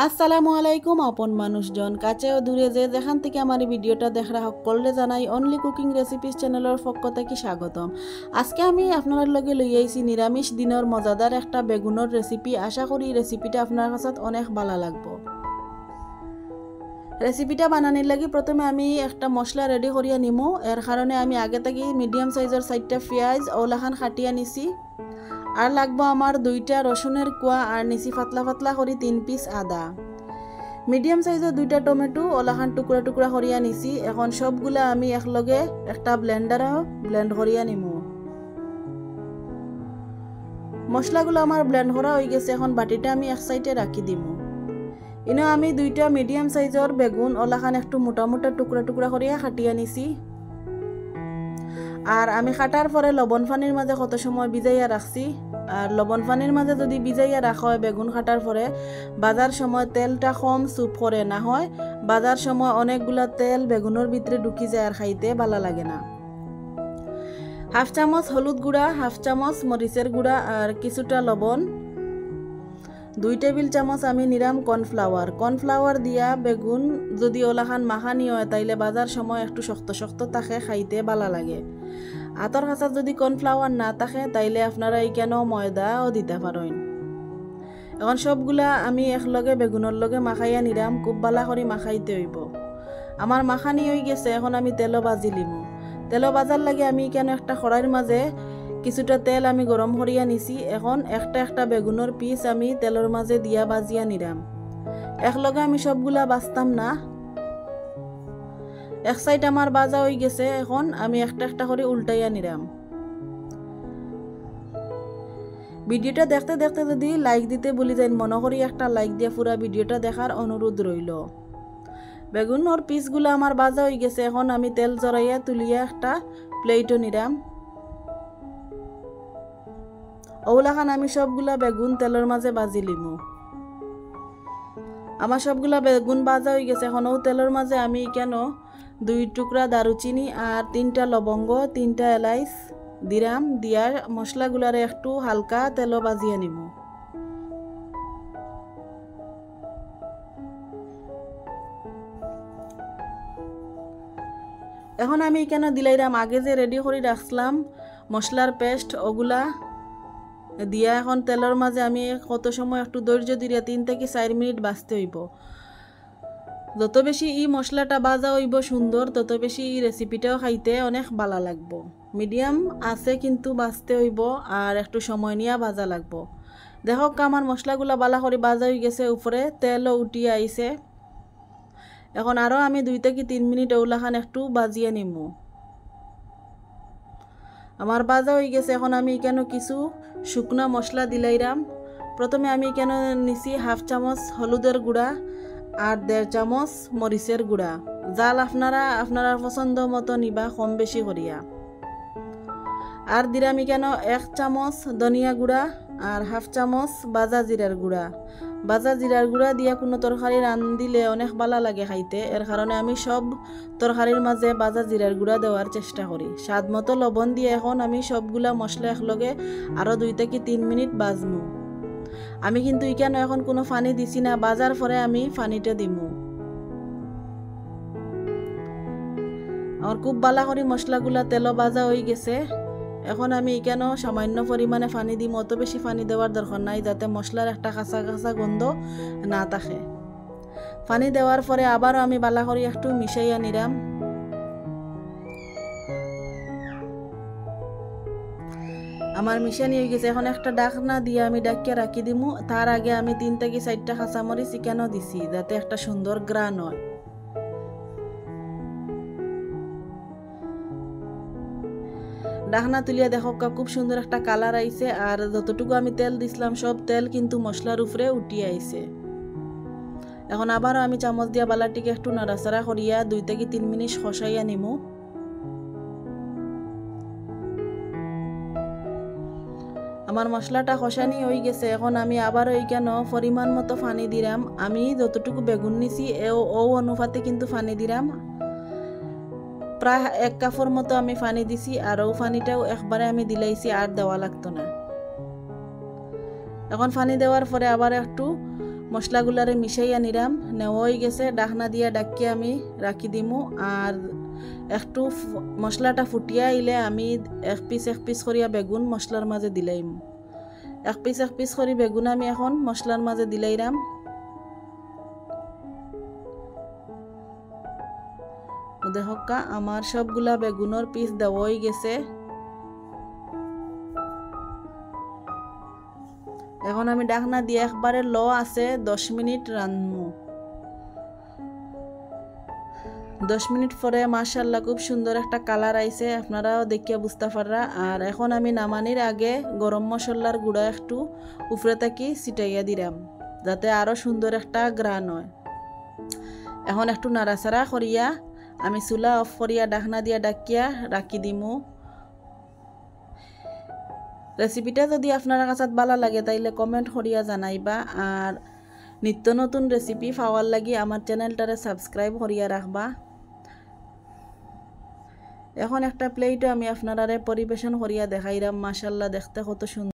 আসসালামু আলাইকুম আপন মানুষজন কাছে ও দূরে যে যেখান থেকে আমার এই ভিডিওটা দেখা সকলে জানাই অনলি কুকিং রেসিপিস চ্যানেলের পক্ষ থেকে স্বাগতম। আজকে আমি আপনার লগে লই আইছি নিরামিষ দিনের মজাদার একটা বেগুনের রেসিপি। আশা করি রেসিপিটা আপনার কাছে অনেক ভালো লাগবে। রেসিপিটা বানানোর লাগি প্রথমে আমি একটা মশলা রেডি করিয়া নিমু। এর কারণে আমি আগে থেকে মিডিয়াম সাইজের 4টা পেঁয়াজ ওলাখান কাটিয়া নিছি। আর লাগবো আমার 2টা রসুনের কোয়া আর নিছি পাতলা পাতলা করে 3 পিস আদা। মিডিয়াম সাইজের 2টা টমেটো ওলাখান টুকরা টুকরা করিয়া নিছি। এখন সবগুলা আমি একলগে একটা ব্লেন্ডারে ব্লেন্ড করিয়া নিমু। মশলাগুলো আমার ব্লেন্ড করা হয়ে গেছে। এখন বাটিটা আমি এক সাইডে রাখি দিমু। ইনো আমি 2টা মিডিয়াম সাইজের বেগুন ওলাখান একটু মোটা মোটা টুকরা টুকরা করিয়া কাটিয়া নিছি। আর আমি কাটার পরে লবণ পানির মাঝে কত সময় ভিজাইয়া রাখছি। আর লবণ পানির মাঝে যদি ভিজাইয়া রাখা হয় বেগুন কাটার পরে বাজার সময় তেলটা কম সুপ করে না হয়, বাজার সময় অনেকগুলা তেল বেগুনের ভিতরে ঢুকি যায় আর খাইতে ভালো লাগে না। 1/2 চামচ হলুদ গুঁড়া, 1/2 চামচ মরিচের গুঁড়া আর কিছুটা লবণ, 2 টেবিল চামচ আমি নিরাম কর্নফ্লাওয়ার দিয়া বেগুন যদি ওলাখান মাখানি হয় তাইলে বাজার সময় একটু শক্ত শক্ত থাকে, খাইতে ভালো লাগে। আতর কাঁচা যদি কর্নফ্লাওয়ার না থাকে তাইলে আপনারা এইখানেও ময়দাও দিতে পারেন। এখন সবগুলা আমি একলগে বেগুনের লগে মাখাইয়া নিরাম, খুব ভালো করে মাখাইতে হইব। আমার মাখানি হয়ে গেছে। এখন আমি তেলও বাজি লিমু। তেলও বাজার লাগে আমি কেন একটা কড়াইয়ের মাঝে কিছুটা তেল আমি গরম করিয়া নিছি। এখন একটা একটা বেগুনের পিস আমি তেলের মাঝে দিয়া বাজিয়া নিরাম। একলগে আমি সবগুলা বাজতাম না। এক সাইড আমার বাজা হয়ে গেছে। এখন আমি একটা একটা করে উল্টাইয়া নিরাম। ভিডিওটা দেখতে দেখতে যদি লাইক দিতে বলি যাই মনে করি একটা লাইক দিয়ে পুরা ভিডিওটা দেখার অনুরোধ রইল। বেগুনের পিসগুলো আমার বাজা হয়ে গেছে। এখন আমি তেল জড়াইয়া তুলিয়া একটা প্লেটও নিরাম। ওলাখান আমি সবগুলা বেগুন তেলের মাঝে বাজি লিমু। আমার সবগুলা বেগুন বাজা হয়ে গেছে। এখন ও তেলের মাঝে আমি কেন 2 টুকরা দারুচিনি আর 3টা লবঙ্গ 3টা এলাইচ দিরাম। দিয়ার মশলাগুলারে একটু হালকা তেলও বাজিয়ে নিমু। এখন আমি কেন দিলাইরাম আগে যে রেডি করে রাখলাম মশলার পেস্ট, ওগুলা দিয়া এখন তেলের মাঝে আমি কত সময় একটু ধৈর্য দিয়ে 3 থেকে 4 মিনিট বাজতে হইব। যত বেশি এই মশলাটা বাজা হইব সুন্দর, তত বেশি এই রেসিপিটাও খাইতে অনেক ভালো লাগবো। মিডিয়াম আছে কিন্তু বাজতে হইব আর একটু সময় নিয়ে বাজা লাগবো। দেখো আমার মশলাগুলা বালা করে বাজা হয়ে গেছে, উপরে তেলও উঠিয়ে আইছে। এখন আরও আমি 2 থেকে 3 মিনিট ওলাখান একটু বাজিয়ে নিমু। আমার বাজা হয়ে গেছে। এখন আমি কেন কিছু শুকনা মশলা দিলাইরাম। প্রথমে আমি কেন নিছি 1/2 চামচ হলুদের গুঁড়া আর 1.5 চামচ মরিচের গুঁড়া। জাল আপনারা পছন্দ মতো নিবা, কম বেশি করিয়া। আর দিরামি কেন 1 চামচ ধনিয়া গুঁড়া আর 1/2 চামচ বাজা জিরার গুঁড়া। বাজা জিরার গুঁড়া দিয়া কোনো তরকারি রান্ধিলে অনেক ভালো লাগে খাইতে। এর কারণে আমি সব তরকারির মাঝে বাজা জিরার গুঁড়া দেওয়ার চেষ্টা করি। স্বাদ মতো লবণ দিয়ে এখন আমি সবগুলা মশলা একলগে আরও 2 থেকে 3 মিনিট বাজমু। আমি কিন্তু এখানে এখন কোনো পানি দিছি না, বাজার পরে আমি পানিটা দিমু। আমার খুব ভালো করে মশলাগুলা তেল বাজা হয়ে গেছে। এখন আমি এখানেও সামান্য পরিমাণে পানি দিম। অত বেশি পানি দেওয়ার দরকার নাই, যাতে মশলার একটা কাঁচা কাঁচা গন্ধ না থাকে। পানি দেওয়ার পরে আবারও আমি ভালো করে একটু মিশাইয়া নিলাম। আমার মিশানি হয়ে গেছে। এখন একটা ডাকনা দিয়ে আমি ডাকিয়া রাখি দিমু। তার আগে আমি 3 থেকে 4টা কাঁচামরিচ চিকেনও দিছি, যাতে একটা সুন্দর গ্রান হয়। ডাকনা তুলিয়া দেখো খুব সুন্দর একটা কালার আইছে। আর যতটুকু আমি তেল দিছিলাম সব তেল কিন্তু মশলার উপরে উঠিয়ে আইছে। এখন আবারও আমি চামচ দিয়া বালাটিকে একটু নাড়াচাড়া করিয়া 2 থেকে 3 মিনিট কষাইয়া নিমু। আমার মশলাটা কষানি হয়ে গেছে। এখন আমি আবারও এইখানে পরিমাণ মতো পানি দিলাম। আমি যতটুকু বেগুন নিছি ও অনুপাতে কিন্তু পানি দিলাম। প্রায় 1 কাপের মতো আমি পানি দিছি। আর ও পানিটাও একবারে আমি দিলাইছি, আর দেওয়া লাগতো না। এখন পানি দেওয়ার পরে আবার একটু মশলাগুলারে মিশাইয়া নিলাম, নেওয়া হয়ে গেছে। ডাকনা দিয়া ডাকিয়ে আমি রাখি দিমু। আর একটু মশলাটা ফুটিয়া আইলে আমি এক পিস করিয়া বেগুন মশলার মাঝে দিলাইম। এক পিস করি বেগুন আমি এখন মশলার মাঝে দিলাইরাম। দেখা আমার সবগুলা বেগুনের পিস দেওয়া হয়ে গেছে। এখন আমি ডাকনা দিয়ে একবারে লো আছে 10 মিনিট রান্নু। 10 মিনিট পরে মাশাআল্লাহ খুব সুন্দর একটা কালার আইছে, আপনারাও দেখিয়া বুঝতে পাররা। আর এখন আমি নামানির আগে গরম মশলার গুঁড়া একটু উপরে থাকি ছিটাইয়া দিলাম, যাতে আরো সুন্দর একটা গ্রান হয়। এখন একটু নাড়াচাড়া করিয়া আমি চুলা অফ করিয়া ডাকনা দিয়া ডাকিয়া রাখি দিমু। রেসিপিটা যদি আপনার কাছে ভালো লাগে তাইলে কমেন্ট করিয়া জানাইবা। আর নিত্য নতুন রেসিপি পাওয়ার লাগি আমার চ্যানেলটারে সাবস্ক্রাইব করিয়া রাখবা। এখন একটা প্লেটও আমি আপনারা পরিবেশন করিয়া দেখাইলাম। মাশাআল্লাহ দেখতে কত সুন্দর।